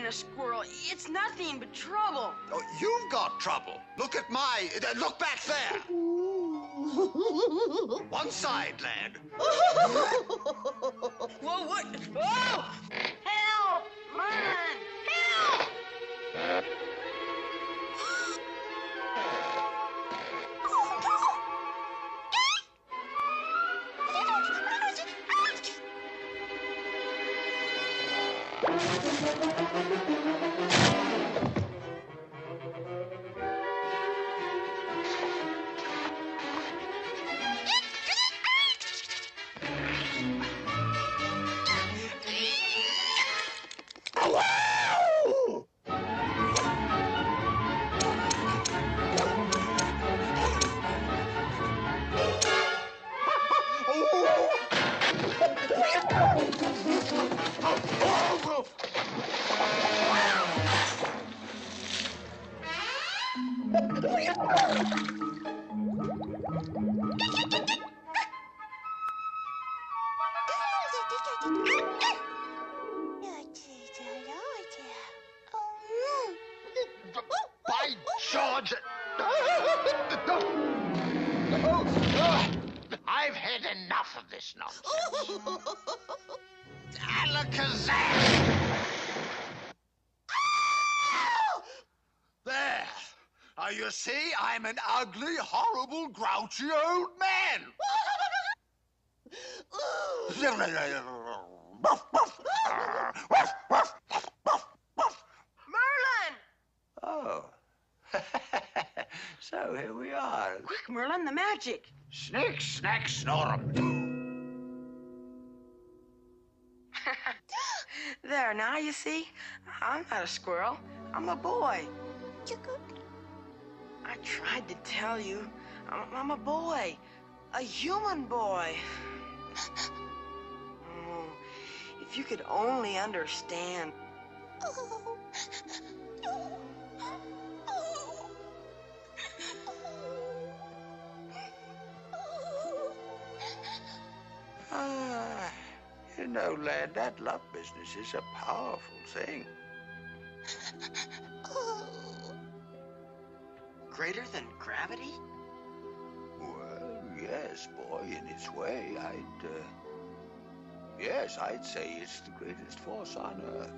a squirrel. It's nothing but trouble. Oh, you've got trouble. Look at my... look back there. One side, lad. Whoa, what? Whoa! Help! Merlin! Help! By George! I've had enough of this nonsense. Alakazam! There. Now, you see, I'm an ugly, horrible, grouchy old man. Merlin! Oh. So here we are. Quick, Merlin, the magic. Snick, snack, snorum. There, now you see, I'm not a squirrel. I'm a boy. I tried to tell you, I'm a boy. A human boy. Oh, if you could only understand. You know, lad, that love business is a powerful thing. Greater than gravity? Well, yes, boy, in its way, yes, I'd say it's the greatest force on Earth.